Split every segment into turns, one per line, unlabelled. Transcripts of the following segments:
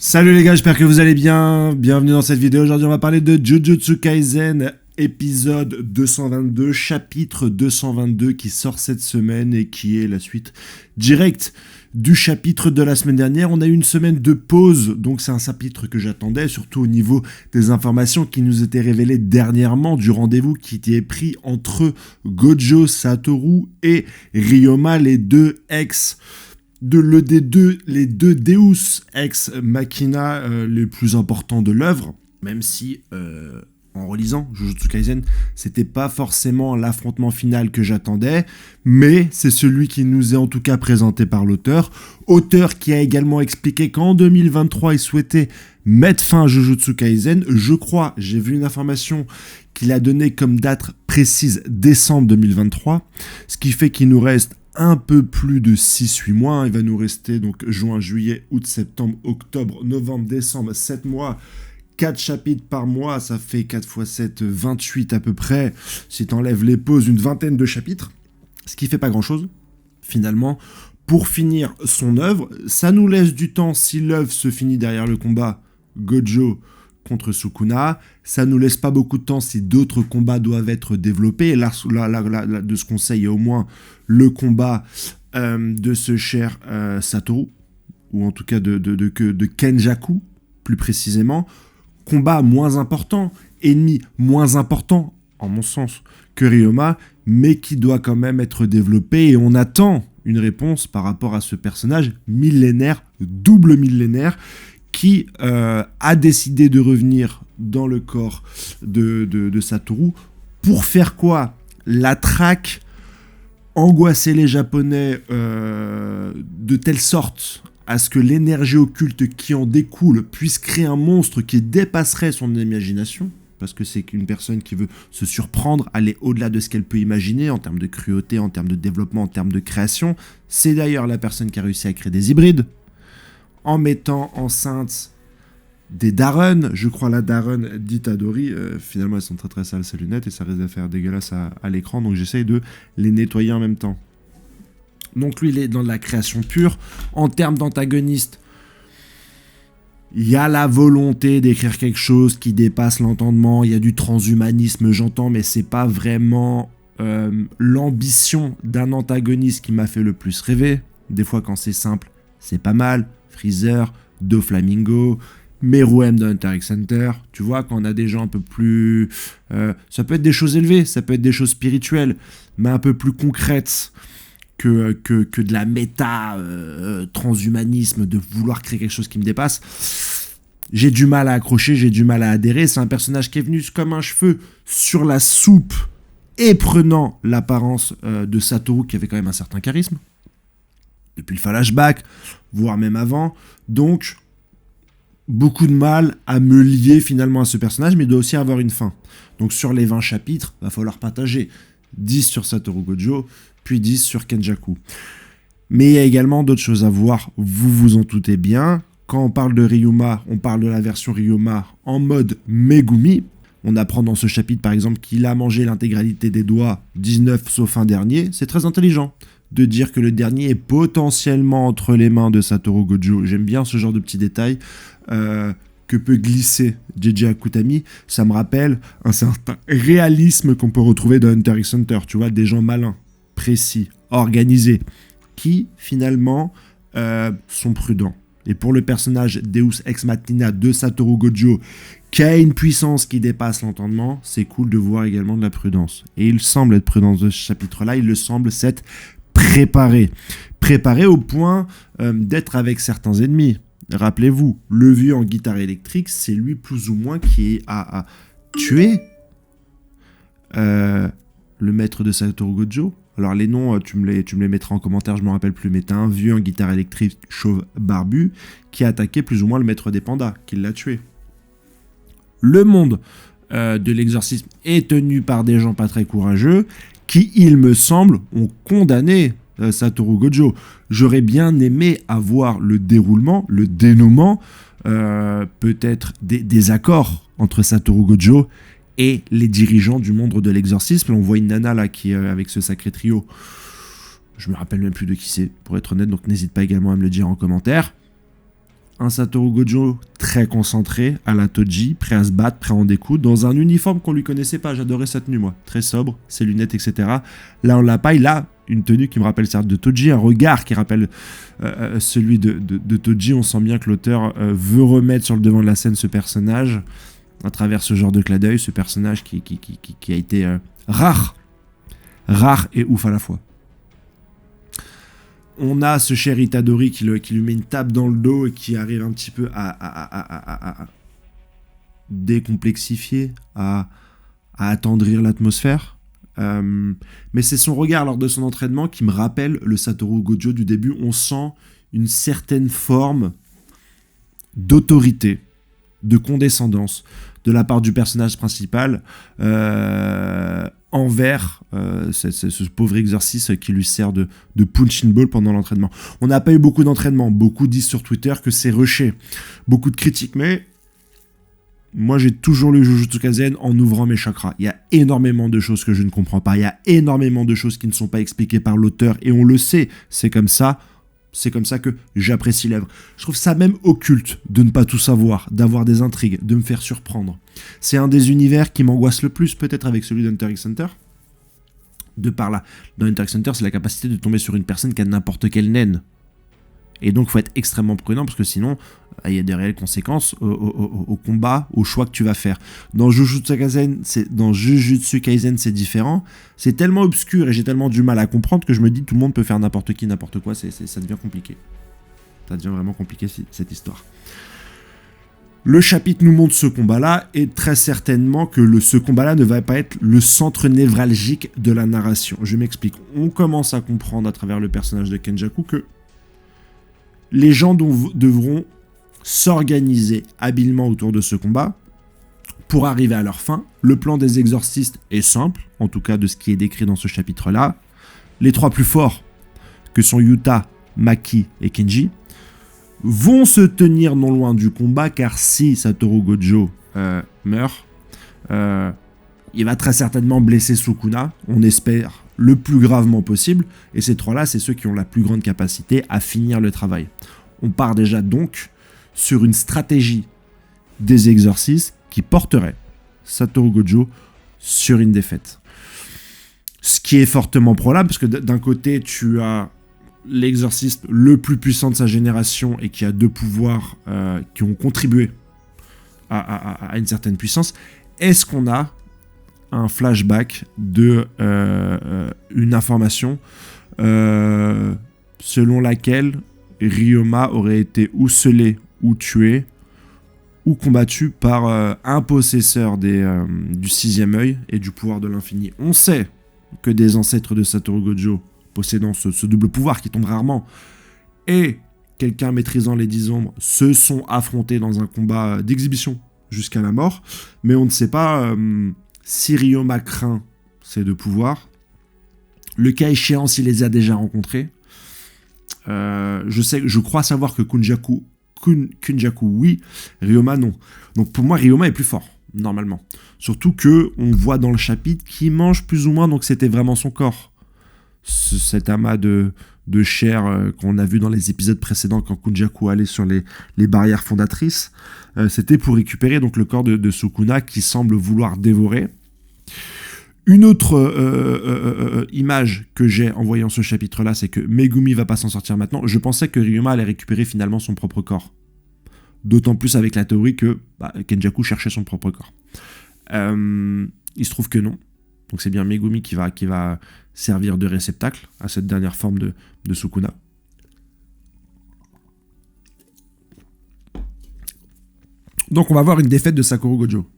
Salut les gars, j'espère que vous allez bien. Bienvenue dans cette vidéo. Aujourd'hui, on va parler de Jujutsu Kaisen, épisode 222, chapitre 222 qui sort cette semaine et qui est la suite directe du chapitre de la semaine dernière. On a eu une semaine de pause, donc c'est un chapitre que j'attendais, surtout au niveau des informations qui nous étaient révélées dernièrement du rendez-vous qui était pris entre Gojo, Satoru et Ryoma, les deux les deux Deus Ex Machina les plus importants de l'œuvre, même si en relisant Jujutsu Kaisen, c'était pas forcément l'affrontement final que j'attendais, mais c'est celui qui nous est en tout cas présenté par l'auteur qui a également expliqué qu'en 2023 il souhaitait mettre fin à Jujutsu Kaisen. Je crois, j'ai vu une information qu'il a donnée comme date précise décembre 2023, ce qui fait qu'il nous reste un peu plus de 6-8 mois, il va nous rester donc juin, juillet, août, septembre, octobre, novembre, décembre, 7 mois, 4 chapitres par mois, ça fait 4 x 7, 28 à peu près, si t'enlèves les pauses, une vingtaine de chapitres, ce qui fait pas grand chose, finalement, pour finir son œuvre. Ça nous laisse du temps si l'œuvre se finit derrière le combat Gojo contre Sukuna, ça nous laisse pas beaucoup de temps si d'autres combats doivent être développés, et là de ce qu'on sait, il y a au moins le combat de ce cher Satoru, ou en tout cas de Kenjaku, plus précisément, combat moins important, ennemi moins important, en mon sens, que Ryoma, mais qui doit quand même être développé, et on attend une réponse par rapport à ce personnage millénaire, double millénaire, qui a décidé de revenir dans le corps de Satoru pour faire quoi? La traque, angoisser les Japonais de telle sorte à ce que l'énergie occulte qui en découle puisse créer un monstre qui dépasserait son imagination, parce que c'est une personne qui veut se surprendre, aller au-delà de ce qu'elle peut imaginer en termes de cruauté, en termes de développement, en termes de création. C'est d'ailleurs la personne qui a réussi à créer des hybrides, en mettant enceinte des darons, je crois la daronne d'Itadori, finalement elles sont très très sales ces lunettes et ça risque de faire dégueulasse à l'écran, donc j'essaye de les nettoyer en même temps. Donc lui il est dans de la création pure. En termes d'antagoniste, il y a la volonté d'écrire quelque chose qui dépasse l'entendement, il y a du transhumanisme, j'entends, mais c'est pas vraiment l'ambition d'un antagoniste qui m'a fait le plus rêver. Des fois quand c'est simple, c'est pas mal. Freezer, Doflamingo, Meruem de Hunter x Hunter, tu vois, quand on a des gens un peu plus... ça peut être des choses élevées, ça peut être des choses spirituelles, mais un peu plus concrètes que de la méta transhumanisme, de vouloir créer quelque chose qui me dépasse. J'ai du mal à accrocher, j'ai du mal à adhérer. C'est un personnage qui est venu comme un cheveu sur la soupe et prenant l'apparence de Satoru qui avait quand même un certain charisme. Depuis le flashback, voire même avant. Donc, beaucoup de mal à me lier finalement à ce personnage, mais il doit aussi avoir une fin. Donc sur les 20 chapitres, il va falloir partager 10 sur Satoru Gojo, puis 10 sur Kenjaku. Mais il y a également d'autres choses à voir, vous vous en doutez bien. Quand on parle de Ryoma, on parle de la version Ryoma en mode Megumi. On apprend dans ce chapitre par exemple qu'il a mangé l'intégralité des doigts, 19 sauf un dernier. C'est très intelligent de dire que le dernier est potentiellement entre les mains de Satoru Gojo. J'aime bien ce genre de petits détails que peut glisser JJ Akutami. Ça me rappelle un certain réalisme qu'on peut retrouver dans Hunter x Hunter. Tu vois, des gens malins, précis, organisés, qui finalement sont prudents. Et pour le personnage Deus Ex Machina de Satoru Gojo, qui a une puissance qui dépasse l'entendement, c'est cool de voir également de la prudence. Et il semble être prudent dans ce chapitre-là, il le semble s'être préparé au point d'être avec certains ennemis. Rappelez-vous, le vieux en guitare électrique, c'est lui plus ou moins qui a tué le maître de Satoru Gojo. Alors les noms, tu me les mettras en commentaire, je ne me rappelle plus, mais t'as un vieux en guitare électrique chauve barbu qui a attaqué plus ou moins le maître des pandas, qui l'a tué. Le monde de l'exorcisme est tenu par des gens pas très courageux, qui, il me semble, ont condamné Satoru Gojo. J'aurais bien aimé avoir le déroulement, le dénouement, peut-être des accords entre Satoru Gojo et les dirigeants du monde de l'exorcisme. On voit une nana là qui est avec ce sacré trio. Je me rappelle même plus de qui c'est, pour être honnête, donc n'hésite pas également à me le dire en commentaire. un Satoru Gojo très concentré, à la Toji, prêt à se battre, prêt à en découdre, dans un uniforme qu'on lui connaissait pas. J'adorais sa tenue, moi. Très sobre, ses lunettes, etc. Là, on l'a pas. Il a une tenue qui me rappelle celle de Toji, un regard qui rappelle celui de Toji. On sent bien que l'auteur veut remettre sur le devant de la scène ce personnage à travers ce genre de clin d'œil, ce personnage qui a été rare et ouf à la fois. On a ce cher Itadori qui lui met une tape dans le dos et qui arrive un petit peu à décomplexifier, à attendrir l'atmosphère. Mais c'est son regard lors de son entraînement qui me rappelle le Satoru Gojo du début. On sent une certaine forme d'autorité, de condescendance de la part du personnage principal envers ce pauvre exercice qui lui sert de punching ball pendant l'entraînement. On n'a pas eu beaucoup d'entraînement, beaucoup disent sur Twitter que c'est rushé, beaucoup de critiques, mais moi j'ai toujours lu Jujutsu Kaisen en ouvrant mes chakras. Il y a énormément de choses que je ne comprends pas, il y a énormément de choses qui ne sont pas expliquées par l'auteur, et on le sait, c'est comme ça que j'apprécie l'œuvre. Je trouve ça même occulte de ne pas tout savoir, d'avoir des intrigues, de me faire surprendre. C'est un des univers qui m'angoisse le plus, peut-être avec celui d'Hunter x Hunter. De par là, dans Hunter x Hunter, c'est la capacité de tomber sur une personne qui a n'importe quelle naine. Et donc, il faut être extrêmement prudent, parce que sinon, il y a des réelles conséquences au combat, au choix que tu vas faire. Dans Jujutsu Kaisen, c'est différent. C'est tellement obscur et j'ai tellement du mal à comprendre que je me dis tout le monde peut faire n'importe qui, n'importe quoi. Ça devient compliqué. Ça devient vraiment compliqué, cette histoire. Le chapitre nous montre ce combat-là, et très certainement que ce combat-là ne va pas être le centre névralgique de la narration. Je m'explique. On commence à comprendre à travers le personnage de Kenjaku que les gens devront s'organiser habilement autour de ce combat pour arriver à leur fin. Le plan des exorcistes est simple, en tout cas de ce qui est décrit dans ce chapitre-là. Les trois plus forts, que sont Yuta, Maki et Kenji, vont se tenir non loin du combat, car si Satoru Gojo meurt, il va très certainement blesser Sukuna, on espère le plus gravement possible, et ces trois-là, c'est ceux qui ont la plus grande capacité à finir le travail. On part déjà donc sur une stratégie des exorcistes qui porterait Satoru Gojo sur une défaite. Ce qui est fortement probable, parce que d'un côté, tu as l'exorciste le plus puissant de sa génération et qui a deux pouvoirs qui ont contribué à une certaine puissance. Est-ce qu'on a un flashback de une information selon laquelle Ryoma aurait été ou scellé ou tué ou combattu par un possesseur du sixième œil et du pouvoir de l'infini. On sait que des ancêtres de Satoru Gojo possédant ce double pouvoir qui tombe rarement et quelqu'un maîtrisant les 10 ombres se sont affrontés dans un combat d'exhibition jusqu'à la mort, mais on ne sait pas si Ryoma craint ces deux pouvoirs. Le cas échéant, s'il les a déjà rencontrés. Je crois savoir que Kunjaku, oui, Ryoma, non. Donc pour moi, Ryoma est plus fort, normalement. Surtout que on voit dans le chapitre qu'il mange plus ou moins, donc c'était vraiment son corps. Cet amas de chair qu'on a vu dans les épisodes précédents quand Kunjaku allait sur les barrières fondatrices, c'était pour récupérer donc le corps de Sukuna qui semble vouloir dévorer. Une autre image que j'ai en voyant ce chapitre-là, c'est que Megumi va pas s'en sortir maintenant. Je pensais que Ryoma allait récupérer finalement son propre corps. D'autant plus avec la théorie que Kenjaku cherchait son propre corps. Il se trouve que non. Donc c'est bien Megumi qui va servir de réceptacle à cette dernière forme de Sukuna. Donc on va voir une défaite de Satoru Gojo.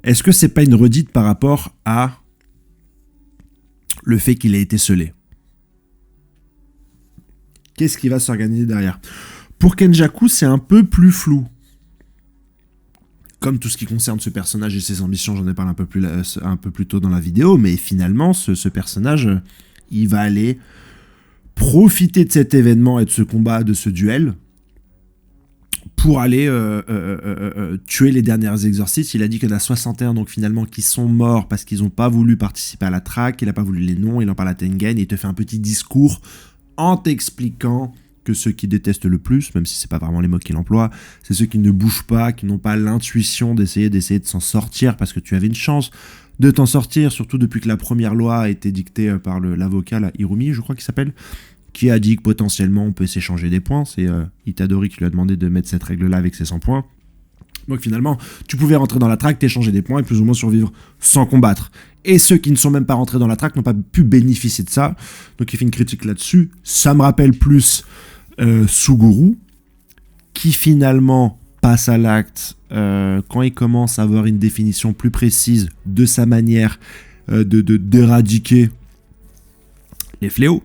Est-ce que c'est pas une redite par rapport à le fait qu'il ait été scellé? Qu'est-ce qui va s'organiser derrière? Pour Kenjaku, c'est un peu plus flou. Comme tout ce qui concerne ce personnage et ses ambitions, j'en ai parlé un peu plus tôt dans la vidéo, mais finalement, ce personnage, il va aller profiter de cet événement et de ce combat, de ce duel, pour aller tuer les derniers exorcistes. Il a dit qu'il y en a 61 donc finalement qui sont morts parce qu'ils n'ont pas voulu participer à la traque, il n'a pas voulu les noms, il en parle à Tengen, et il te fait un petit discours en t'expliquant que ceux qui détestent le plus, même si c'est pas vraiment les mots qu'il emploie, c'est ceux qui ne bougent pas, qui n'ont pas l'intuition d'essayer de s'en sortir, parce que tu avais une chance de t'en sortir, surtout depuis que la première loi a été dictée par l'avocat, là, Hirumi, je crois qu'il s'appelle, qui a dit que potentiellement on peut s'échanger des points. C'est Itadori qui lui a demandé de mettre cette règle-là avec ses 100 points. Donc finalement, tu pouvais rentrer dans la track, t'échanger des points et plus ou moins survivre sans combattre. Et ceux qui ne sont même pas rentrés dans la track n'ont pas pu bénéficier de ça. Donc il fait une critique là-dessus. Ça me rappelle plus Suguru, qui finalement passe à l'acte quand il commence à avoir une définition plus précise de sa manière d'éradiquer les fléaux.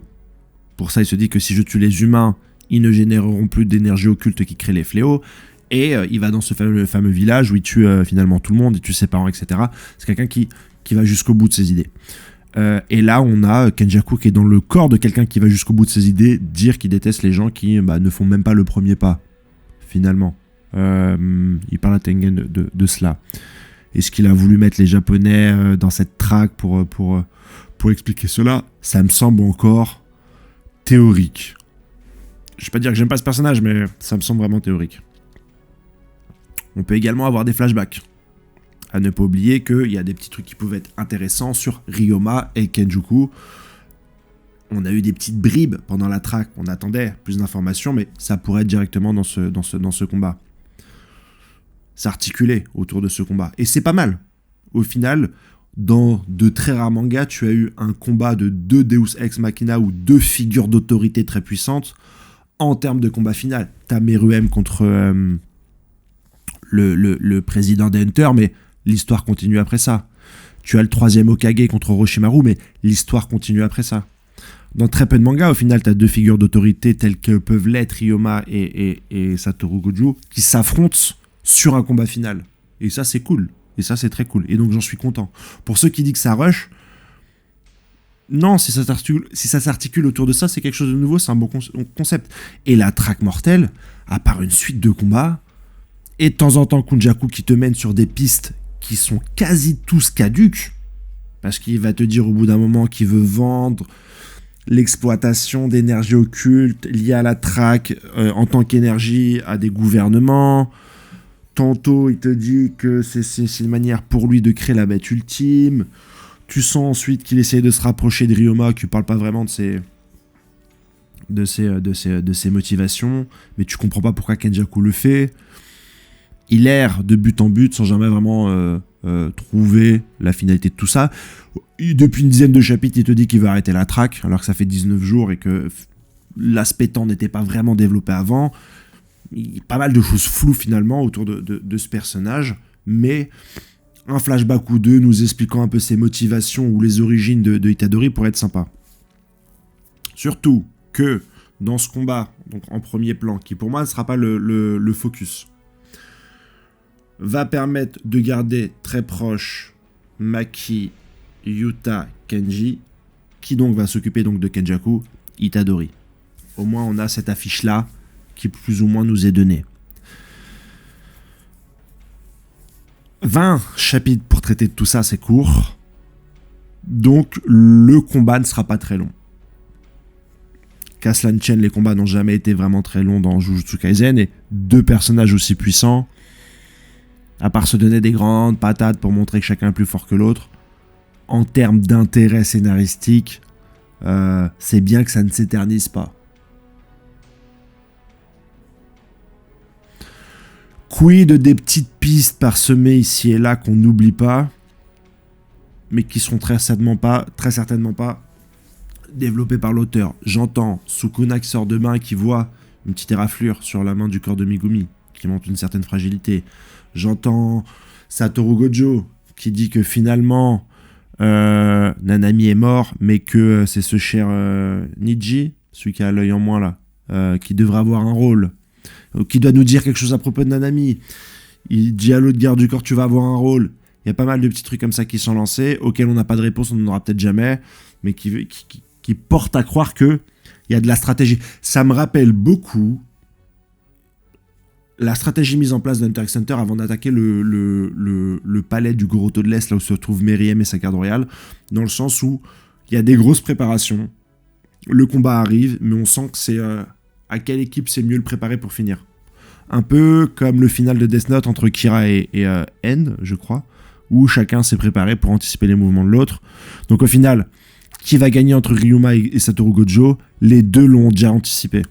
Pour ça, il se dit que si je tue les humains, ils ne généreront plus d'énergie occulte qui crée les fléaux. Et il va dans ce fameux village où il tue finalement tout le monde, il tue ses parents, etc. C'est quelqu'un qui va jusqu'au bout de ses idées. Et là, on a Kenjaku qui est dans le corps de quelqu'un qui va jusqu'au bout de ses idées, dire qu'il déteste les gens qui ne font même pas le premier pas, finalement. Il parle à Tengen de cela. Est-ce qu'il a voulu mettre les Japonais dans cette traque pour expliquer cela? Ça me semble encore théorique. Je vais pas dire que j'aime pas ce personnage, mais ça me semble vraiment théorique. On peut également avoir des flashbacks. À ne pas oublier qu'il y a des petits trucs qui pouvaient être intéressants sur Ryoma et Kenjaku. On a eu des petites bribes pendant la track. On attendait plus d'informations, mais ça pourrait être directement dans ce combat. S'articuler autour de ce combat. Et c'est pas mal. Au final, dans de très rares mangas, tu as eu un combat de 2 Deus Ex Machina ou 2 figures d'autorité très puissantes en termes de combat final. T'as Meruem contre le président des Hunters, mais l'histoire continue après ça. Tu as le 3e Hokage contre Orochimaru, mais l'histoire continue après ça. Dans très peu de mangas, au final, tu as 2 figures d'autorité telles que peuvent l'être Ryoma et Satoru Gojo qui s'affrontent sur un combat final. Et ça, c'est cool. Et ça, c'est très cool. Et donc, j'en suis content. Pour ceux qui disent que ça rush, non, si ça s'articule autour de ça, c'est quelque chose de nouveau, c'est un bon concept. Et la traque mortelle, à part une suite de combats, et de temps en temps Kenjaku qui te mène sur des pistes qui sont quasi tous caduques, parce qu'il va te dire au bout d'un moment qu'il veut vendre l'exploitation d'énergie occulte liée à la traque en tant qu'énergie à des gouvernements. Tantôt il te dit que c'est une manière pour lui de créer la bête ultime. Tu sens ensuite qu'il essaye de se rapprocher de Ryoma, qui parle pas vraiment de ses motivations, mais tu comprends pas pourquoi Kenjaku le fait. Il erre de but en but sans jamais vraiment trouver la finalité de tout ça. Depuis une dizaine de chapitres, il te dit qu'il va arrêter la traque, alors que ça fait 19 jours et que l'aspect temps n'était pas vraiment développé avant. Il y a pas mal de choses floues finalement autour de ce personnage, mais un flashback ou deux nous expliquant un peu ses motivations ou les origines de Itadori pourrait être sympa. Surtout que dans ce combat, donc en premier plan, qui pour moi ne sera pas le focus, va permettre de garder très proche Maki, Yuta, Kenji, qui donc va s'occuper donc de Kenjaku, Itadori. Au moins on a cette affiche-là qui plus ou moins nous est donnée. 20 chapitres pour traiter de tout ça, c'est court. Donc le combat ne sera pas très long. Qu'à cela ne tienne, les combats n'ont jamais été vraiment très longs dans Jujutsu Kaisen, et 2 personnages aussi puissants, à part se donner des grandes patates pour montrer que chacun est plus fort que l'autre, en termes d'intérêt scénaristique, c'est bien que ça ne s'éternise pas. Quid des petites pistes parsemées ici et là qu'on n'oublie pas, mais qui seront très certainement pas développées par l'auteur. J'entends Sukuna qui sort de main, qui voit une petite éraflure sur la main du corps de Megumi, qui montre une certaine fragilité. J'entends Satoru Gojo qui dit que finalement Nanami est mort, mais que c'est ce cher Niji, celui qui a l'œil en moins là, qui devrait avoir un rôle, qui doit nous dire quelque chose à propos de Nanami. Il dit à l'autre garde du corps, tu vas avoir un rôle. Il y a pas mal de petits trucs comme ça qui sont lancés, auxquels on n'a pas de réponse, on n'en aura peut-être jamais, mais qui portent à croire qu'il y a de la stratégie. Ça me rappelle beaucoup la stratégie mise en place d'Hunter x Hunter avant d'attaquer le palais du Goroto de l'Est, là où se trouvent Meriem et sa garde royale, dans le sens où il y a des grosses préparations, le combat arrive, mais on sent que c'est à quelle équipe c'est mieux le préparer pour finir. Un peu comme le final de Death Note entre Kira et End, je crois, où chacun s'est préparé pour anticiper les mouvements de l'autre. Donc au final, qui va gagner entre Ryuma et Satoru Gojo? Les deux l'ont déjà anticipé.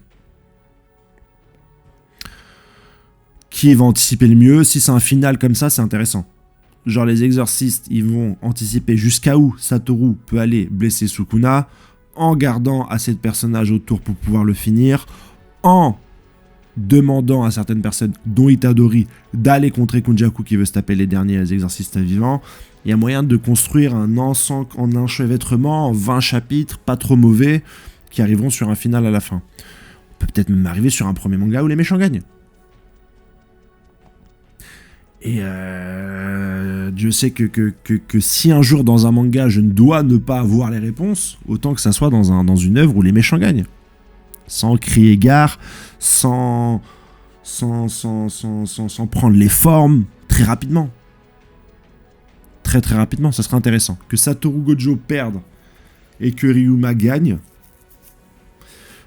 Qui va anticiper le mieux? Si c'est un final comme ça, c'est intéressant. Genre les exorcistes, ils vont anticiper jusqu'à où Satoru peut aller blesser Sukuna, en gardant assez de personnages autour pour pouvoir le finir, en demandant à certaines personnes, dont Itadori, d'aller contrer Kunjaku qui veut se taper les derniers exorcistes vivants. Il y a moyen de construire un ensemble en enchevêtrement, en 20 chapitres, pas trop mauvais, qui arriveront sur un final à la fin. On peut peut-être même arriver sur un premier manga où les méchants gagnent. Et Dieu sait que si un jour dans un manga je ne dois ne pas avoir les réponses, autant que ça soit dans une œuvre où les méchants gagnent. Sans crier gare, sans prendre les formes, très rapidement. Très très rapidement, ça serait intéressant. Que Satoru Gojo perde et que Ryuma gagne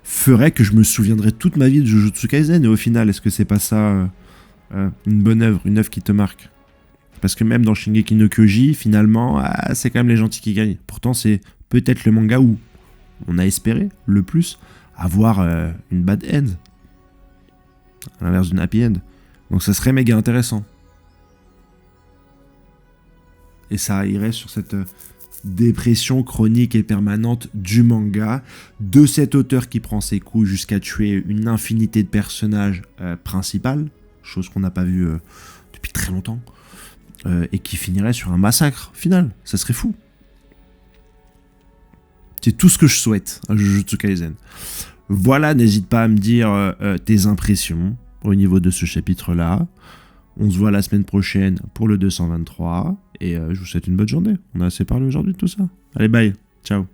ferait que je me souviendrai toute ma vie de Jujutsu Kaisen, et au final, est-ce que c'est pas ça une bonne œuvre, une œuvre qui te marque? Parce que même dans Shingeki no Kyoji, finalement, c'est quand même les gentils qui gagnent. Pourtant, c'est peut-être le manga où on a espéré le plus avoir une bad end, à l'inverse d'une happy end. Donc ça serait méga intéressant. Et ça irait sur cette dépression chronique et permanente du manga, de cet auteur qui prend ses coups jusqu'à tuer une infinité de personnages principaux, chose qu'on n'a pas vue depuis très longtemps, et qui finirait sur un massacre final. Ça serait fou. C'est tout ce que je souhaite à Jujutsu Kaisen. Voilà, n'hésite pas à me dire tes impressions au niveau de ce chapitre-là. On se voit la semaine prochaine pour le 223. Et je vous souhaite une bonne journée. On a assez parlé aujourd'hui de tout ça. Allez, bye. Ciao.